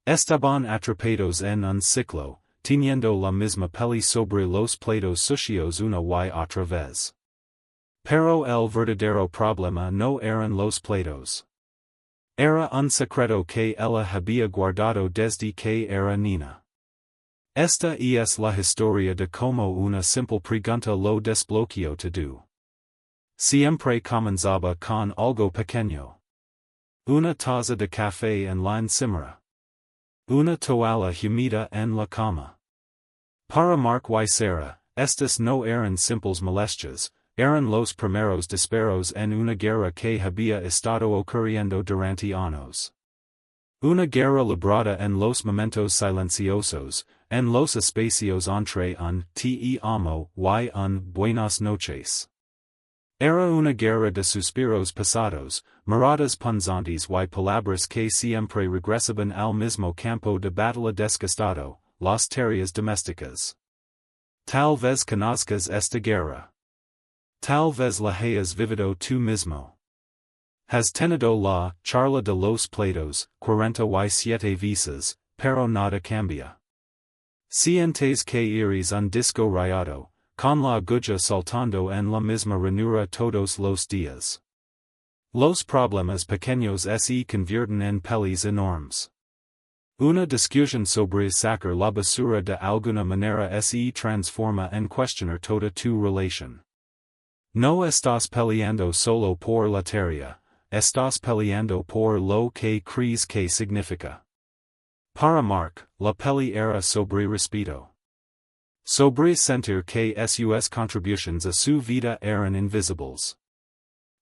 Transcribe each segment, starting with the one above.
Estaban atrapados en un ciclo, teniendo la misma peli sobre los platos sucios una y otra vez. Pero el verdadero problema no eran los platos. Era un secreto que ella había guardado desde que era niña. Esta es la historia de como una simple pregunta lo desbloqueó todo. Siempre comenzaba con algo pequeño. Una taza de café en la encimera. Una toalla humida en la cama. Para Mark y Sarah, estas no eran simples molestias, eran los primeros disparos en una guerra que había estado ocurriendo durante años. Una guerra librada en los momentos silenciosos, en los espacios entre un te amo y un buenas noches. Era una guerra de suspiros pasados, miradas punzantes y palabras que siempre regresaban al mismo campo de batalla desgastado, las tareas domésticas. Tal vez conozcas esta guerra. Tal vez la hayas vivido tú mismo. Has tenido la charla de los platos 47 veces, pero nada cambia. Sientes que eres un disco rayado, con la aguja saltando en la misma ranura todos los días. Los problemas pequeños se convierten en pelis enormes. Una discusión sobre sacar la basura de alguna manera se transforma en cuestionar toda tu relación. No estás peleando solo por la tarea, estás peleando por lo que crees que significa. Para Mark, la peli era sobre respeto. Sobre sentir que sus contributions a su vida eran invisibles.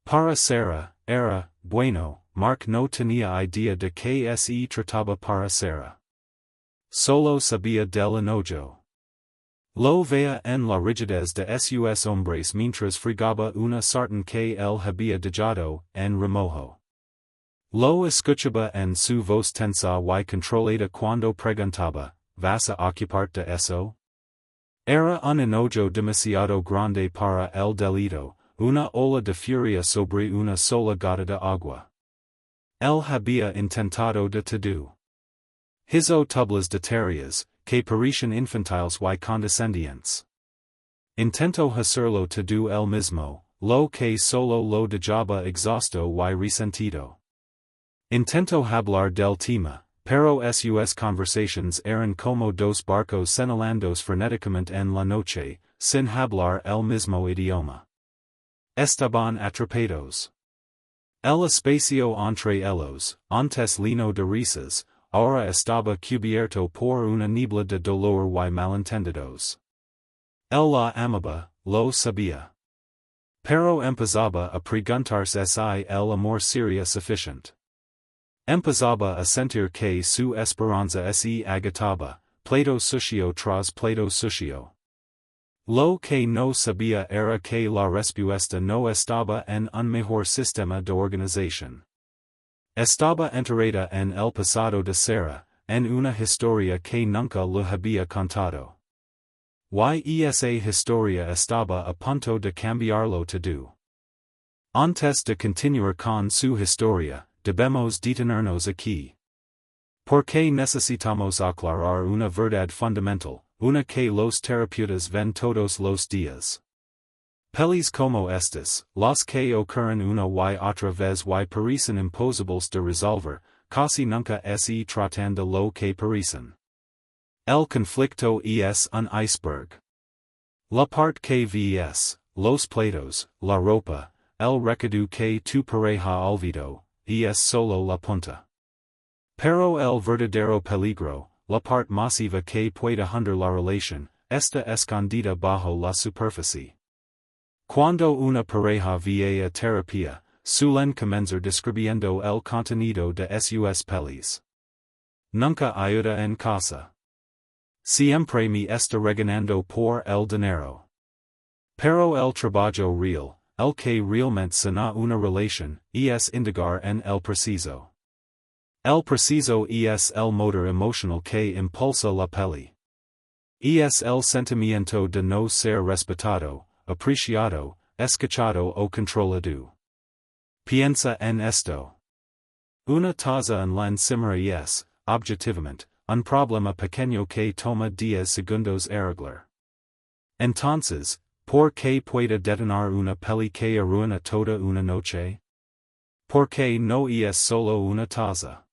Para Sarah, era, bueno, Mark no tenía idea de que se trataba para Sarah. Solo sabía del enojo. Lo veía en la rigidez de sus hombres mientras fregaba una sartén que él había dejado en remojo. Lo escuchaba en su voz tensa y controlada cuando preguntaba, ¿vas a ocuparte de eso? Era un enojo demasiado grande para el delito, una ola de furia sobre una sola gota de agua. Él había intentado de todo. Hizo tublas de tareas, que parecían infantiles y condescendientes. Intentó hacerlo todo él mismo, lo que solo lo dejaba exhausto y resentido. Intentó hablar del tema, pero sus conversations eran como dos barcos señalando frenéticamente en la noche, sin hablar el mismo idioma. Estaban atrapados. El espacio entre ellos, antes lleno de risas, ahora estaba cubierto por una niebla de dolor y malentendidos. Él la amaba, lo sabía. Pero empezaba a preguntarse si el amor sería suficiente. Empezaba a sentir que su esperanza se agotaba, plato sucio tras plato sucio. Lo que no sabía era que la respuesta no estaba en un mejor sistema de organización. Estaba enterrada en el pasado de Sarah, en una historia que nunca le había contado. Y esa historia estaba a punto de cambiarlo todo. Antes de continuar con su historia, debemos detenernos aquí. Porque necesitamos aclarar una verdad fundamental, una que los terapeutas ven todos los días. Pelis como estas, las que ocurren una y otra vez y parecen imposibles de resolver, casi nunca se tratan de lo que parecen. El conflicto es un iceberg. La parte que ves, los platos, la ropa, el recuerdo que tu pareja olvidó, es solo la punta. Pero el verdadero peligro, la parte masiva que puede hundir la relación, está escondida bajo la superficie. Cuando una pareja va a terapia, suelen comenzar describiendo el contenido de sus pelis. Nunca ayuda en casa. Siempre me está regañando por el dinero. Pero el trabajo real, el que realmente sana una relación, es indagar en el preciso. El preciso es el motor emocional que impulsa la peli. Es el sentimiento de no ser respetado, apreciado, escuchado o controlado. Piensa en esto. Una taza en la encimera es, objetivamente, un problema pequeño que toma 10 segundos arreglar. Entonces, ¿por qué puede detonar una peli que arruina toda una noche? ¿Por qué no es solo una taza?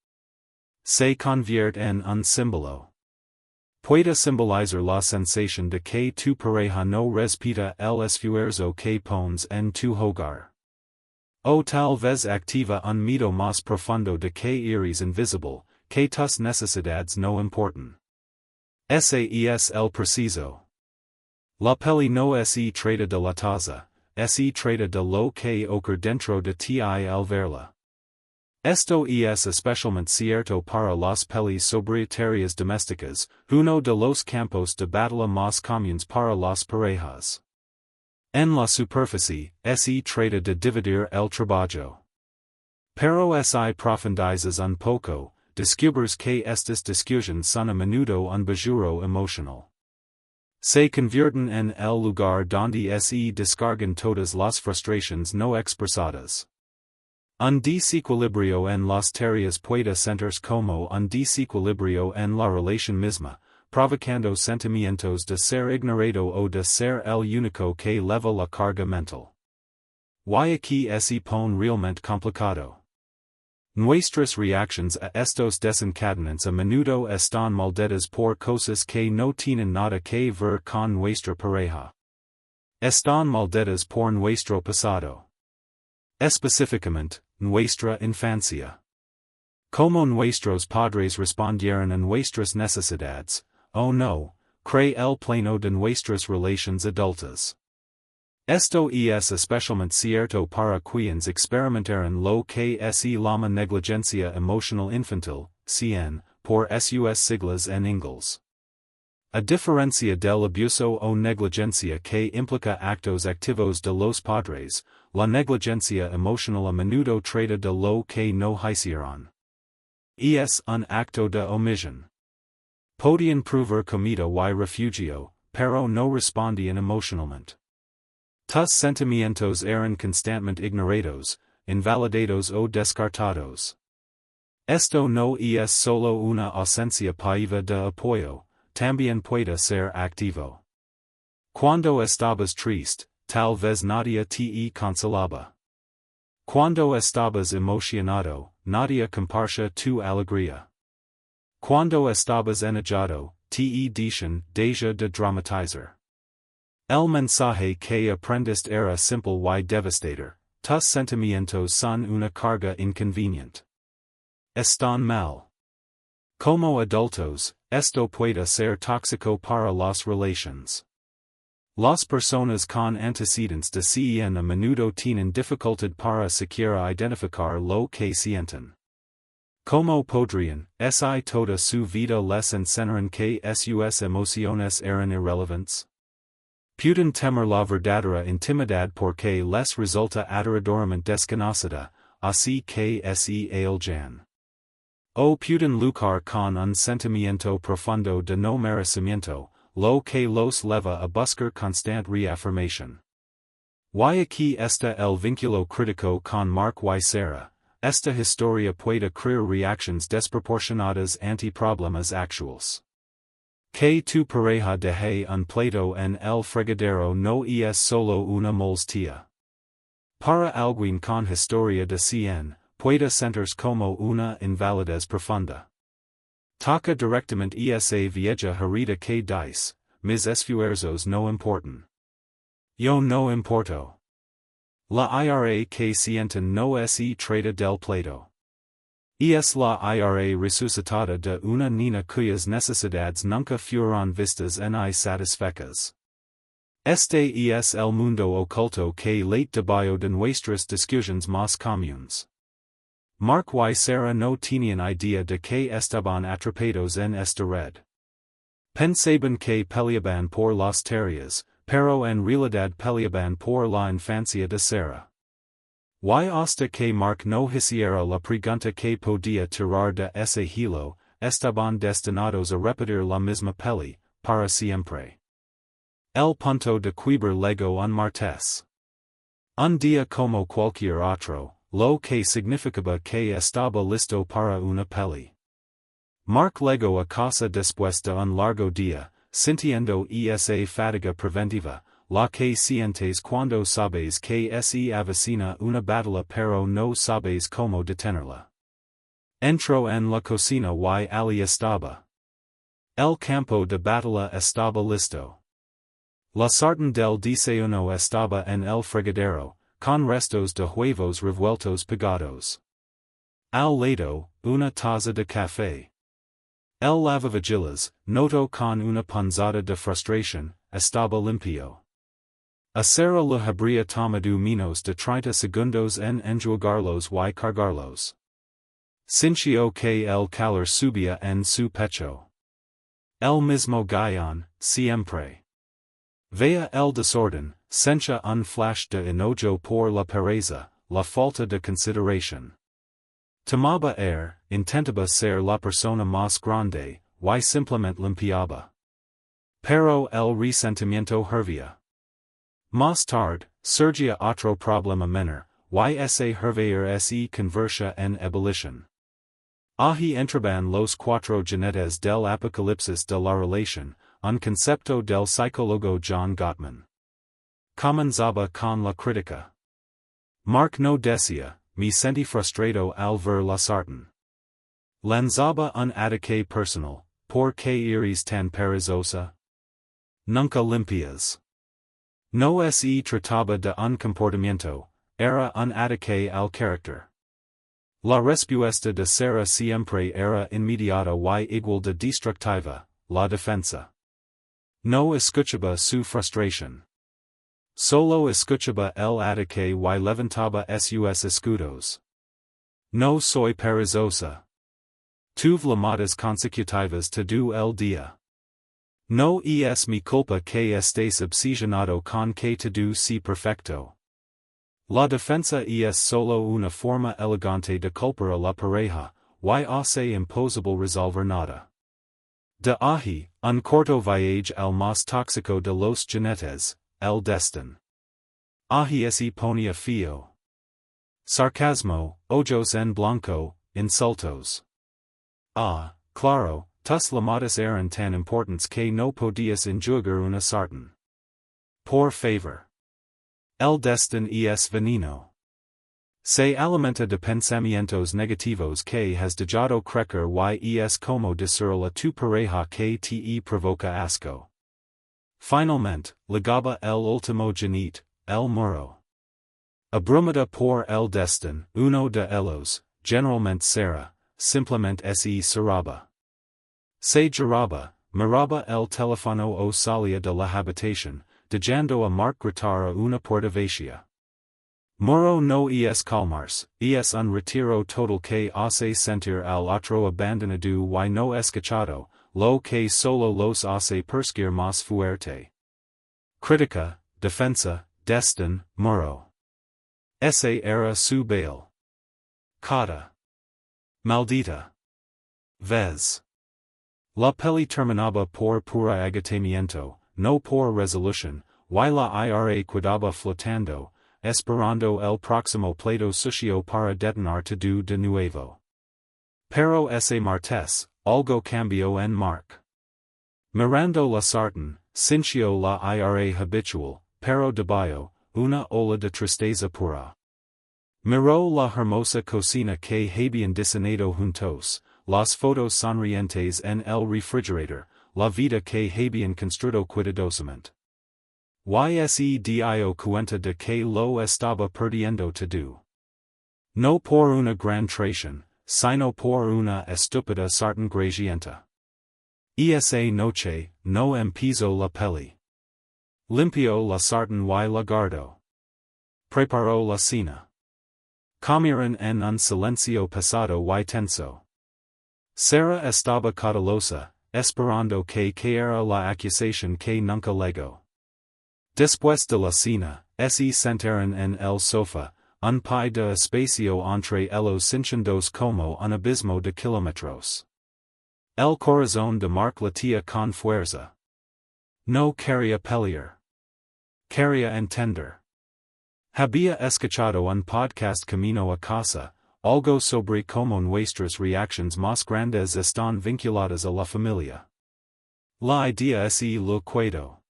Se convierte en un símbolo. Puede simbolizar la sensación de que tu pareja no respeta el esfuerzo que pones en tu hogar. O tal vez activa un miedo más profundo de que eres invisible, que tus necesidades no importan. Ese es el preciso. La peli no es trata de la taza, es trata de lo que ocurre dentro de ti al verla. Esto es especialmente cierto para las pelis sobre tareas domésticas, uno de los campos de batalla más comunes para las parejas. En la superficie, se trata de dividir el trabajo. Pero si profundizas un poco, descubres que estas discusiones son a menudo un bajuro emocional. Se convierten en el lugar donde se descargan todas las frustraciones no expresadas. Un desequilibrio en las tareas puede sentirse como un desequilibrio en la relación misma, provocando sentimientos de ser ignorado o de ser el único que leva la carga mental. Y aquí se pone realmente complicado. Nuestras reacciones a estos desencadenantes a menudo están moldeadas por cosas que no tienen nada que ver con nuestra pareja. Están moldeadas por nuestro pasado. Específicamente, nuestra infancia. Como nuestros padres respondieron a nuestras necesidades, o no, cree el plano de nuestras relaciones adultas. Esto es especialmente cierto para quienes experimentaron lo que se llama negligencia emocional infantil, CN, por sus siglas en inglés. A diferencia del abuso o negligencia que implica actos activos de los padres, la negligencia emocional a menudo trata de lo que no hicieron. Es un acto de omisión. Podían prover comida y refugio, pero no respondían emocionalmente. Tus sentimientos eran constantemente ignorados, invalidados o descartados. Esto no es solo una ausencia pasiva de apoyo, también puede ser activo. Cuando estabas triste, tal vez nadie te consolaba. Cuando estabas emocionado, nadie compartía tu alegría. Cuando estabas enojado, te decían deja de dramatizar. El mensaje que aprendiste era simple y devastador, tus sentimientos son una carga inconveniente. Están mal. Como adultos, esto puede ser tóxico para las relaciones. Las personas con antecedentes de CEN a menudo tienen dificultad para siquiera identificar lo que sienten. Como podrían, si toda su vida les enseñaron que sus emociones eran irrelevantes? Pueden temer la verdadera intimidad porque les resulta aterradoramente desconocida, así que se aislan. O pueden luchar con un sentimiento profundo de no merecimiento, lo que los leva a buscar constante reafirmación. Y aquí está el vínculo crítico con Mark y Sarah. Esta historia puede crear reacciones desproporcionadas ante problemas actuales. Que tu pareja deje un plato en el fregadero no es solo una molestia. Para alguien con historia de CN, puede sentirse como una invalidez profunda. Toca directamente esa vieja herida que dice, mis esfuerzos no importan. Yo no importo. La ira que sienten no es trata del plato. Es la ira resucitada de una niña cuyas necesidades nunca fueron vistas ni satisfechas. Este es el mundo oculto que late debajo de nuestras discusiones más comunes. Mark y Sarah no tenían idea de que estaban atrapados en esta red. Pensaban que peleaban por las tareas, pero en realidad peleaban por la infancia de Sarah. Y hasta que Mark no hiciera la pregunta que podía tirar de ese hilo, estaban destinados a repetir la misma peli, para siempre. El punto de quiebre llegó un martes. Un día como cualquier otro, lo que significaba que estaba listo para una peli. Mark Lego a casa después de un largo día, sintiendo esa fatiga preventiva, la que sientes cuando sabes que se avecina una batalla pero no sabes cómo detenerla. Entró en la cocina y allí estaba. El campo de batalla estaba listo. La sartén del desayuno estaba en el fregadero, con restos de huevos revueltos pegados. Al lado, una taza de café. El lavavajillas, noto con una punzada de frustración, estaba limpio. Acero le habría tomado menos de 30 segundos en enjuagarlos y cargarlos. Sintió que el calor subía en su pecho. El mismo gallón, siempre. Vea el desorden, sentia un flash de enojo por la pereza, la falta de consideración. Tomaba intentaba ser la persona más grande, y simplemente limpiaba. Pero el resentimiento hervía. Más tarde, surgía otro problema menor, y ese hervir se convertía en ebullición. Ahí entraban los cuatro jinetes del apocalipsis de la relación, un concepto del psicólogo John Gottman. Comenzaba con la crítica. Mark no decía, me sentí frustrado al ver la sartén. Lanzaba un ataque personal, ¿por qué eres tan perezosa? Nunca limpias. No se trataba de un comportamiento, era un ataque al carácter. La respuesta de Sara siempre era inmediata y igual de destructiva, la defensa. No escuchaba su frustración. Solo escuchaba el ataque y levantaba sus escudos. No soy perezosa. Tuve llamadas consecutivas todo el día. No es mi culpa que estés obsesionado con que todo sea perfecto. La defensa es solo una forma elegante de culpar a la pareja, y hace imposible resolver nada. De ahí, un corto viaje al más tóxico de los jinetes, el destino. Ahí se ponía feo. Sarcasmo, ojos en blanco, insultos. Ah, claro, tus llamadas eran tan importantes que no podías enjuagar una sartén. Por favor. El destino es veneno. Se alimenta de pensamientos negativos que has dejado crecer y es como decirle a tu pareja que te provoca asco. Finalmente, llegaba el último jinete, el muro. Abrumada por el destino, uno de ellos, generalmente Sara, simplemente se cerraba. Se giraba, miraba el teléfono o salía de la habitación, dejando a Mark gritar a una puerta vacía. Muro no es calmarse, es un retiro total que hace sentir al otro abandonado y no escuchado, lo que solo los hace perseguir más fuerte. Crítica, defensa, destino, muro. Ese era su bail. Cada maldita vez. La peli terminaba por pura agotamiento, no por resolución, y la ira quedaba flotando, esperando el próximo plato sucio para detonar todo de nuevo. Pero ese martes, algo cambió en Mark. Mirando la sartén, sintió la ira habitual, pero debajo, una ola de tristeza pura. Miró la hermosa cocina que habían diseñado juntos, las fotos sonrientes en el refrigerador, la vida que habían construido cuidadosamente. Se dio cuenta de que lo estaba perdiendo todo. No por una gran traición, sino por una estúpida sartén grasienta. Esa noche, no empezó la peli. Limpió la sartén y la guardó. Preparó la cena. Comieron en un silencio pesado y tenso. Sara estaba cautelosa, esperando que cayera la acusación que nunca llegó. Después de la cena, se sentaron en el sofá, un pie de espacio entre ellos cinchándos como un abismo de kilómetros. El corazón de Mark latía con fuerza. No quería pelear. Quería entender. Había escuchado un podcast camino a casa, algo sobre como nuestras reacciones más grandes están vinculadas a la familia. La idea es lo cuento.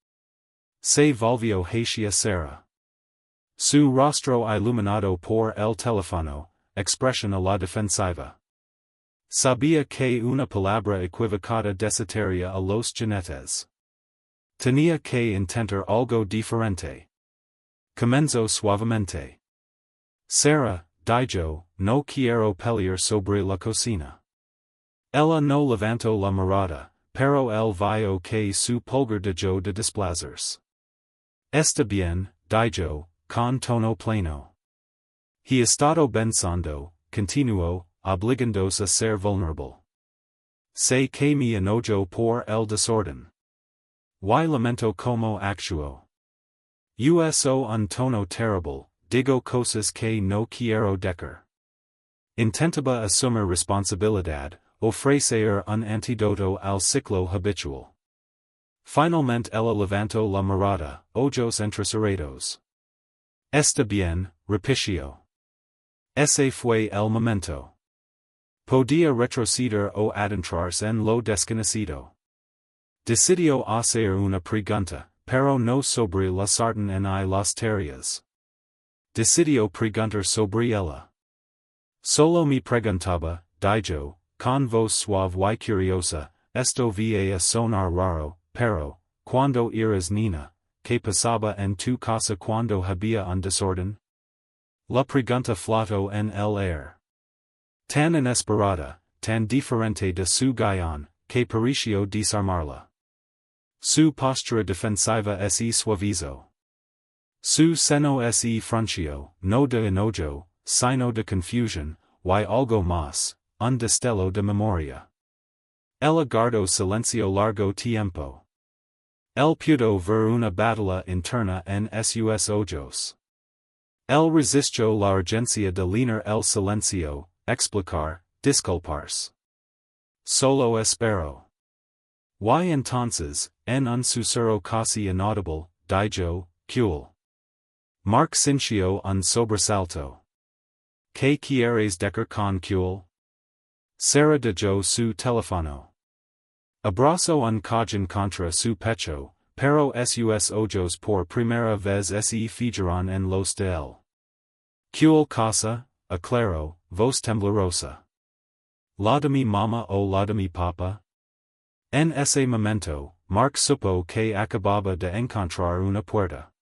Se volvió hacia Sara. Su rostro iluminado por el teléfono, expresión a la defensiva. Sabía que una palabra equivocada desataría a los jinetes. Tenía que intentar algo diferente. Comenzó suavemente. Sara, dijo, no quiero pelear sobre la cocina. Ella no levantó la mirada, pero él vio que su pulgar dejó de desplazarse. Está bien, dijo, con tono pleno. He estado pensando, continuó, obligándose a ser vulnerable. Sé que me enojo por el desorden. Y lamento como actuó. Uso un tono terrible, digo cosas que no quiero decir. Intentaba asumir responsabilidad, ofrecer un antídoto al ciclo habitual. Finalmente ella levantó la mirada, ojos entrecerrados. Está bien, repitió. Ese fue el momento. Podía retroceder o adentrarse en lo desconocido. Decidió hacer una pregunta, pero no sobre la sartén y las tareas. Decidió preguntar sobre ella. Solo me preguntaba, dijo, con voz suave y curiosa, esto va a sonar raro, pero, cuando eras niña, ¿qué pasaba en tu casa cuando había un desorden? La pregunta flotó en el aire. Tan inesperada, tan diferente de su guión, que pareció desarmarla. Su postura defensiva se suavizó. Su seno se frunció, no de enojo, sino de confusión, y algo más, un destello de memoria. Ella guardó silencio largo tiempo. Él pudo ver una batalla interna en sus ojos. Él resistió la urgencia de llenar el silencio, explicar, disculparse. Solo espero. Y entonces, en un susurro casi inaudible, dijo, cool. Mark sintió un sobresalto. ¿Qué quieres decir con cool? Sara dejó su teléfono. Abrazó un cojón contra su pecho, pero sus ojos por primera vez se fijaron en los de él. Cool cosa, aclaró, voz temblorosa. ¿La de mi mamá o la de mi papá? En ese momento, Mark supo que acababa de encontrar una puerta.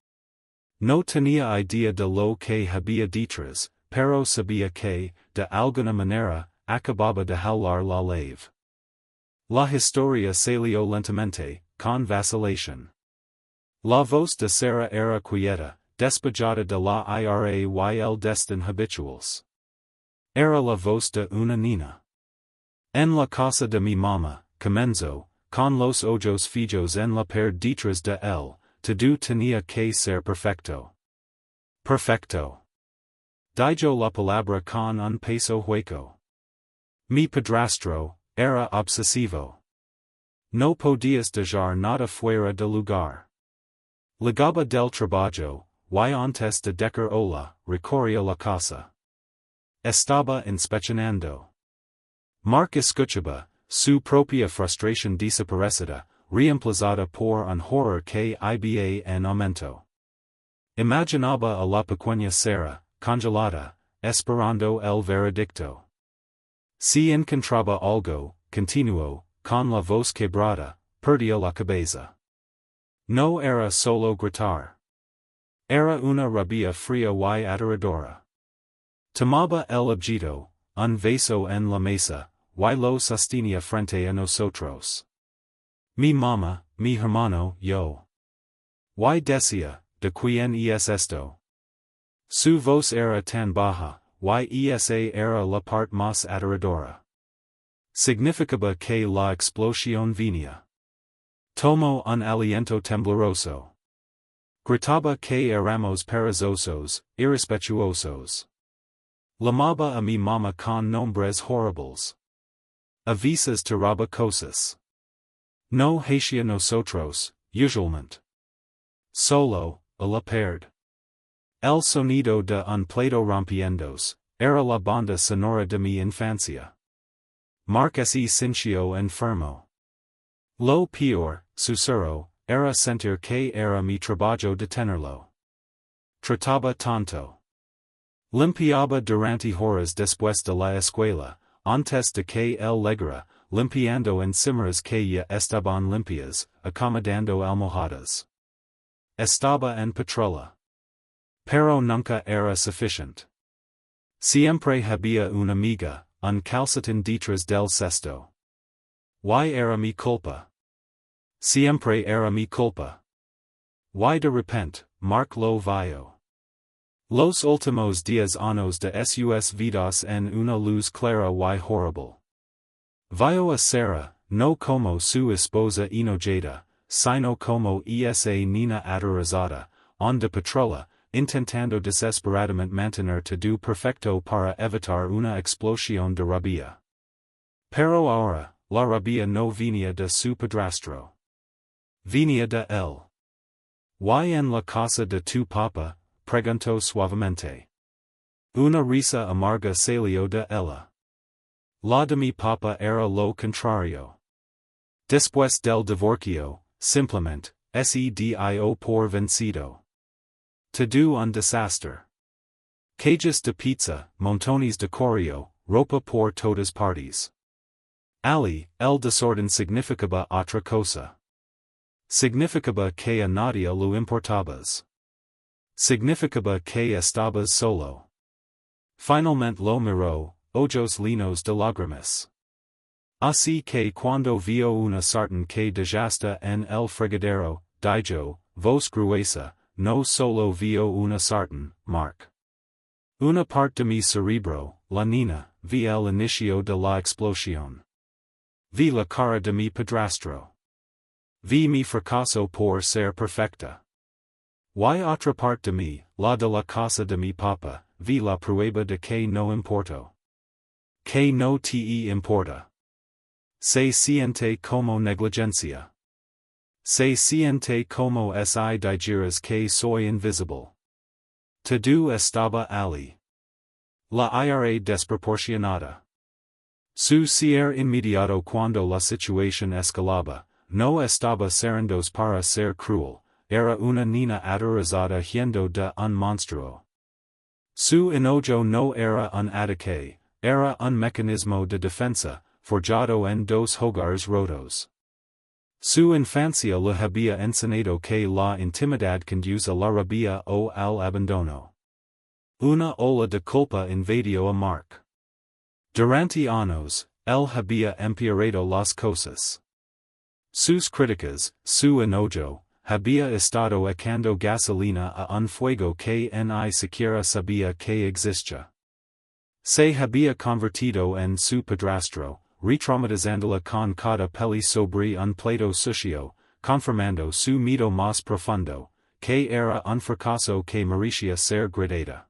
No tenía idea de lo que había detrás, pero sabía que, de alguna manera, acababa de jalar la llave. La historia salió lentamente, con vacilación. La voz de Sara era quieta, despejada de la ira y el desdén habituals. Era la voz de una niña. En la casa de mi mamá, comenzó, con los ojos fijos en la pared detrás de él, todo tenía que ser perfecto. Perfecto. Dijo la palabra con un peso hueco. Mi padrastro, era obsesivo. No podías dejar nada fuera de lugar. Llegaba del trabajo, y antes de decir hola, recorría la casa. Estaba inspeccionando. Mark escuchaba, su propia frustración desaparecida, reemplazada por un horror que iba en aumento. Imaginaba a la pequeña Sara, congelada, esperando el veredicto. Si encontraba algo, continuó, con la voz quebrada, perdía la cabeza. No era solo gritar. Era una rabia fría y aterradora. Tomaba el objeto, un vaso en la mesa, y lo sostenía frente a nosotros. Mi mamá, mi hermano, yo. Y decía, ¿de quién es esto? Su voz era tan baja, y esa era la parte más aterradora. Significaba que la explosión venía. Tomó un aliento tembloroso. Gritaba que éramos perezosos, irrespetuosos. Llamaba a mi mamá con nombres horribles. Avisas tiraba cosas. No hacia nosotros, usualmente. Solo, a la pared. El sonido de un plato rompiéndose, era la banda sonora de mi infancia. Mark se sintió enfermo. Lo peor, susurro, era sentir que era mi trabajo detenerlo. Trataba tanto. Limpiaba durante horas después de la escuela, antes de que él llegara, limpiando encimeras que ya estaban limpias, acomodando almohadas. Estaba en patrola. Pero nunca era suficiente. Siempre había una amiga, un calcetín detrás del cesto. Y era mi culpa. Siempre era mi culpa. Y de repente, Mark lo vio. Los últimos 10 años de sus vidas en una luz clara y horrible. Vio a Sarah, no como su esposa enojada, sino como esa niña aterrorizada, on de patrola, intentando desesperadamente mantener todo perfecto para evitar una explosión de rabia. Pero ahora, la rabia no venía de su padrastro. Venía de él. ¿Y en la casa de tu papá? Preguntó suavemente. Una risa amarga salió de ella. La de mi papá era lo contrario. Después del divorcio, simplemente, se dio por vencido. Todo un desastre. Cajas de pizza, montones de correo, ropa por todas partes. Ali, el desorden significaba otra cosa. Significaba que a nadie lo importabas. Significaba que estabas solo. Finalmente lo miró, ojos llenos de lágrimas. Así que cuando vio una sartén que dejaste en el fregadero, dijo, voz gruesa, no solo vio una sartén, Mark. Una parte de mi cerebro, la niña, vi el inicio de la explosión. Vi la cara de mi padrastro. Vi mi fracaso por ser perfecta. Y otra parte de mí, la de la casa de mi papá, vi la prueba de que no importo. Que no te importa. Se siente como negligencia. Se siente como si dijeras que soy invisible. Todo estaba ali. La ira desproporcionada. Su cierre inmediato cuando la situación escalaba, no estaba serendos para ser cruel. Era una niña aterrorizada yendo de un monstruo. Su enojo no era un ataque, era un mecanismo de defensa, forjado en dos hogares rotos. Su infancia le había enseñado que la intimidad conduce a la rabia o al abandono. Una ola de culpa invadió a Mark. Durante años, él había empeorado las cosas. Sus críticas, su enojo, había estado echando gasolina a un fuego que ni siquiera sabía que existía. Se había convertido en su padrastro, retraumatizándola con cada peli sobre un plato sucio, confirmando su miedo más profundo, que era un fracaso que merecía ser gradada.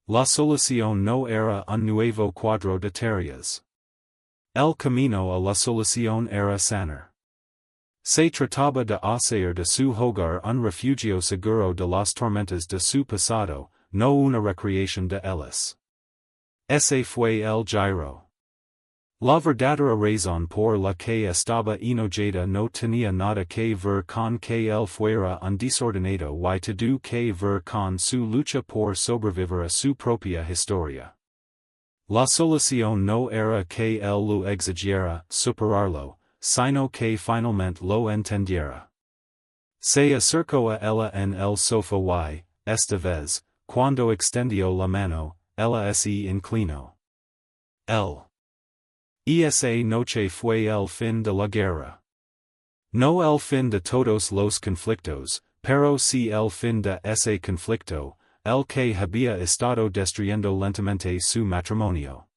La solución no era un nuevo cuadro de tareas. El camino a la solución era sanar. Se trataba de hacer de su hogar un refugio seguro de las tormentas de su pasado, no una recreación de ellas. Ese fue el giro. La verdadera razón por la que estaba enojada no tenía nada que ver con que él fuera un desordenado y todo que ver con su lucha por sobrevivir a su propia historia. La solución no era que él lo exigiera superarlo, sino que finalmente lo entendiera. Se acercó a ella en el sofá y, esta vez, cuando extendió la mano, ella se inclinó. Esa noche fue el fin de la guerra. No el fin de todos los conflictos, pero sí el fin de ese conflicto, el que había estado destruyendo lentamente su matrimonio.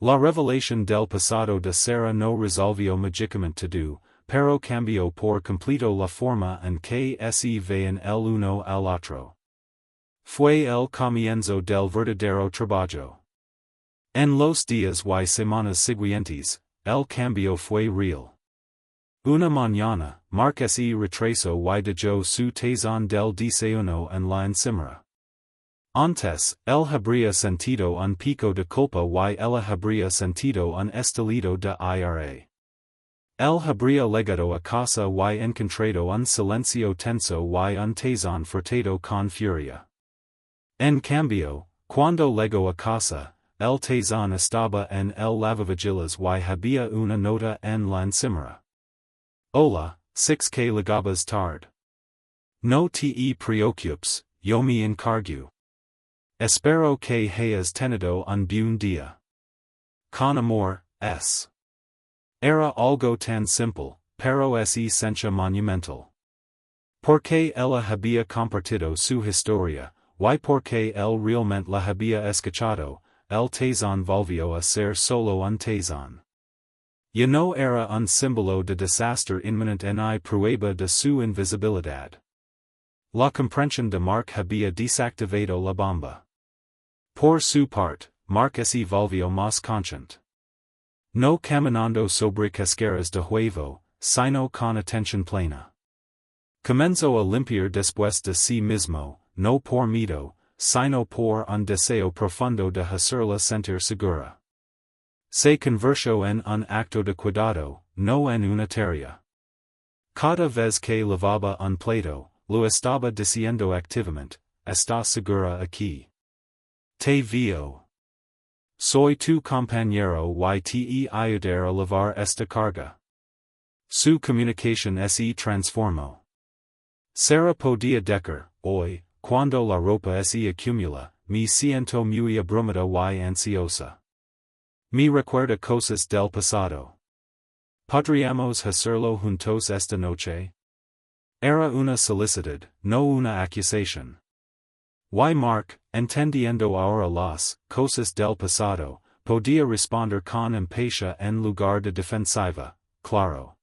La revelación del pasado de Sarah no resolvió mágicamente todo, pero cambió por completo la forma en que se veían el uno al otro. Fue el comienzo del verdadero trabajo. En los días y semanas siguientes, el cambio fue real. Una mañana, Mark se retrasó y dejó su tazón del desayuno en la encimera. Antes, él habría sentido un pico de culpa y ella habría sentido un estallido de ira. Él habría legado a casa y encontrado un silencio tenso y un tazón frotado con furia. En cambio, cuando llegó a casa, el tazón estaba en el lavavajillas y había una nota en la encimera. Hola, six que llegabas tarde. No te preocupes, yo me encargo. Espero que hayas tenido un buen día. Con amor, S. Era algo tan simple, pero es esencia monumental. Porque ella había compartido su historia, y porque él realmente la había escuchado, el tazón volvió a ser solo un tazón. Ya no era un símbolo de desastre inminente ni prueba de su invisibilidad. La comprensión de Mark había desactivado la bomba. Por su parte, Mark se volvió más consciente. No caminando sobre cascaras de huevo, sino con atención plena. Comenzó a limpiar después de sí mismo, no por miedo, sino por un deseo profundo de hacerla sentir segura. Se convirtió en un acto de cuidado, no en una tarea. Cada vez que lavaba un plato, lo estaba diciendo activamente, ¿estás segura aquí? Te veo. Soy tu compañero y te ayudaré a lavar esta carga. Su comunicación se transformó. Sara podía decir, hoy, cuando la ropa se acumula, me siento muy abrumada y ansiosa. Me recuerda cosas del pasado. ¿Podríamos hacerlo juntos esta noche? Era una solicitud, no una acusación. Y Mark, entendiendo ahora las cosas del pasado, podía responder con empatía en lugar de defensiva, claro.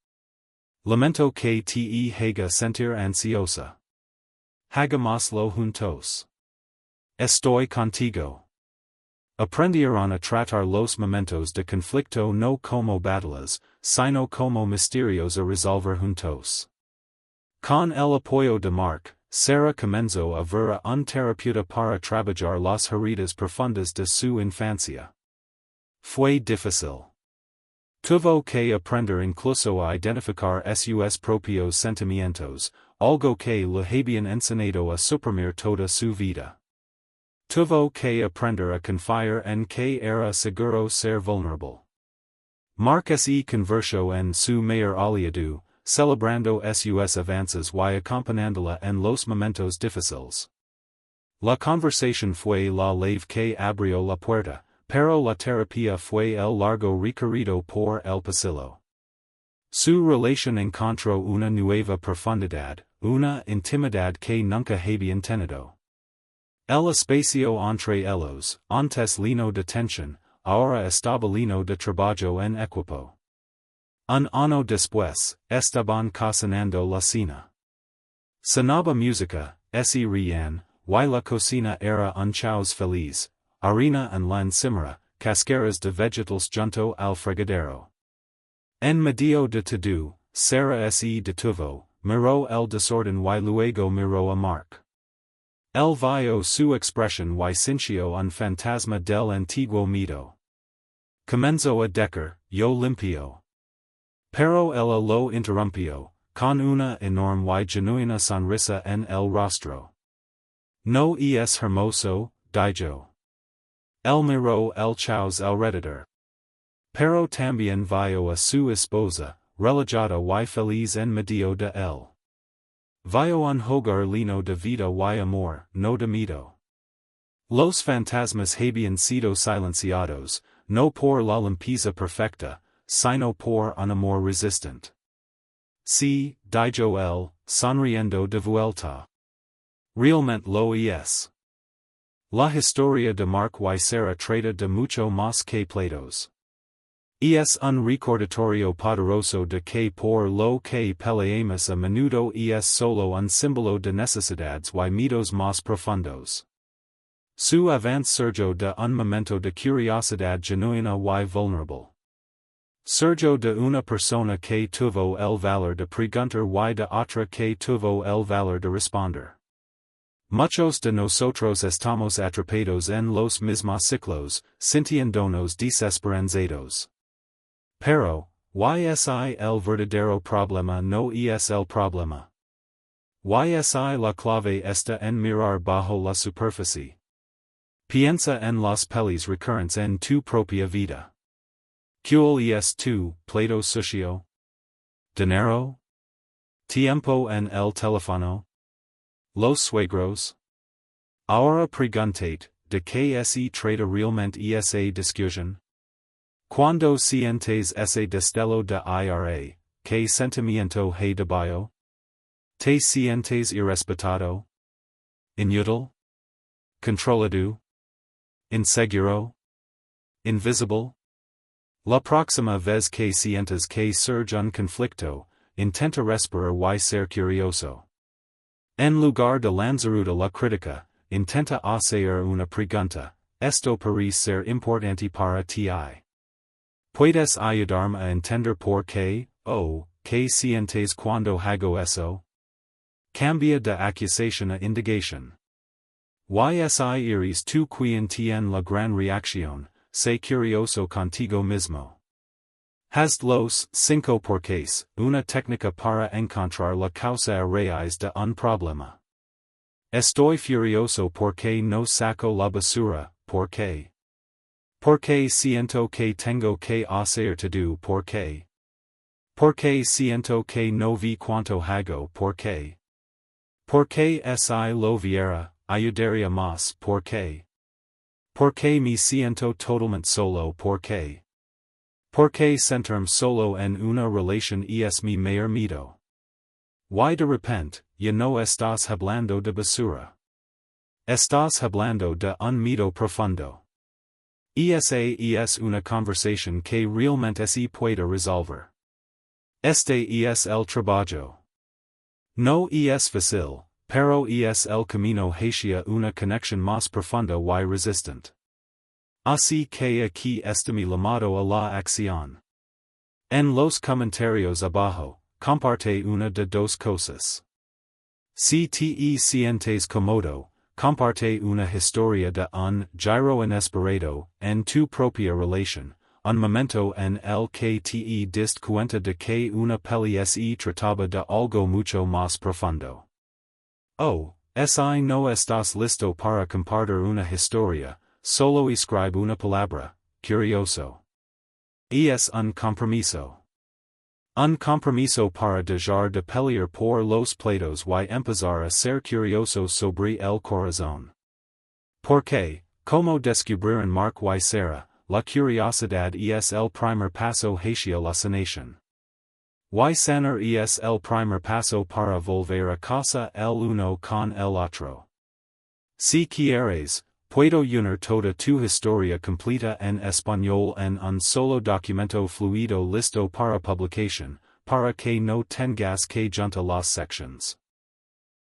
Lamento que te haga sentir ansiosa. Hagámoslo juntos. Estoy contigo. Aprendieron a tratar los momentos de conflicto no como batallas, sino como misterios a resolver juntos. Con el apoyo de Mark, Sara comenzó a ver un terapeuta para trabajar las heridas profundas de su infancia. Fue difícil. Tuvo que aprender incluso a identificar sus propios sentimientos, algo que le habían enseñado a suprimir toda su vida. Tuvo que aprender a confiar en que era seguro ser vulnerable. Mark se convirtió en su mayor aliado, celebrando sus avances y acompañándola en los momentos difíciles. La conversación fue la llave que abrió la puerta, pero la terapia fue el largo recorrido por el pasillo. Su relación encontró una nueva profundidad, una intimidad que nunca habían tenido. El espacio entre ellos, antes lleno de tensión, ahora estaba lleno de trabajo en equipo. Un año después, estaban cocinando la cena. Sonaba música, se reían, y la cocina era un caos feliz, harina en la encimera, cascaras de vegetales junto al fregadero. En medio de todo, Sara se detuvo, miró el desorden y luego miró a Mark. Él vio su expresión y sintió un fantasma del antiguo miedo. Comenzó a decir, yo limpio. Pero ella lo interrumpió, con una enorme y genuina sonrisa en el rostro. No es hermoso, dijo. Él miró el caos alrededor. Pero también vio a su esposa, relajada y feliz en medio de él. Vio un hogar lleno de vida y amor, no de miedo. Los fantasmas habían sido silenciados, no por la limpieza perfecta, sino por un amor resistente. Sí, dijo él, sonriendo de vuelta. Realmente lo es. La historia de Mark y Sara trata de mucho más que platos. Es un recordatorio poderoso de que por lo que peleamos a menudo es solo un símbolo de necesidades y miedos más profundos. Su avance surgió de un momento de curiosidad genuina y vulnerable. Surgió de una persona que tuvo el valor de preguntar y de otra que tuvo el valor de responder. Muchos de nosotros estamos atrapados en los mismos ciclos, sintiéndonos desesperanzados. Pero, ¿y el verdadero problema no es el problema? ¿Y la clave está en mirar bajo la superficie? Piensa en las pelis recurrentes en tu propia vida. ¿Cuál es tu pleito sucio? ¿Dinero? ¿Tiempo en el teléfono? ¿Los suegros? Ahora preguntate, ¿de qué se trata realmente esa discusión? Cuando sientes ese destello de ira, ¿qué sentimiento hay debajo? ¿Te sientes irrespetado? ¿Inútil? ¿Controlado? ¿Inseguro? ¿Invisible? La próxima vez que sientas que surge un conflicto, intenta respirar y ser curioso. En lugar de lanzar la crítica, intenta hacer una pregunta, esto parece ser importante para ti. ¿Puedes ayudarme a entender por qué, qué sientes cuando hago eso? Cambia de acusación a indagación. Y eres tú quien tiene la gran reacción, sé curioso contigo mismo. Haz los 5 porqués, una técnica para encontrar la causa a raíz de un problema. Estoy furioso porque no saco la basura, ¿por qué? Porque siento que tengo que hacer todo, ¿por qué? Porque siento que no vi cuanto hago, ¿por qué? Porque si lo viera, ayudaría más, ¿por qué? Porque me siento totalmente solo, ¿por qué? Porque sentirme solo en una relación es mi mayor miedo. Y de repente, ya no estás hablando de basura. Estás hablando de un miedo profundo. Esa es una conversación que realmente se puede resolver. Este es el trabajo. No es fácil, pero es el camino hacia una conexión más profunda y resistente. Así que aquí está mi llamado a la acción. En los comentarios abajo, comparte una de dos cosas. Si te sientes cómodo, comparte una historia de un giro inesperado en tu propia relación, un momento en el que te diste cuenta de que una peli se trataba de algo mucho más profundo. Si no estás listo para compartir una historia, solo escribe una palabra, curioso. Es un compromiso. Un compromiso para dejar de pelear por los pleitos y empezar a ser curioso sobre el corazón. Porque, como descubrieron Mark y Sarah, la curiosidad es el primer paso hacia la sanación. Y sanar es el primer paso para volver a casa el uno con el otro. Si quieres, puedo unir toda tu historia completa en español en un solo documento fluido listo para publicación, para que no tengas que juntar las sections.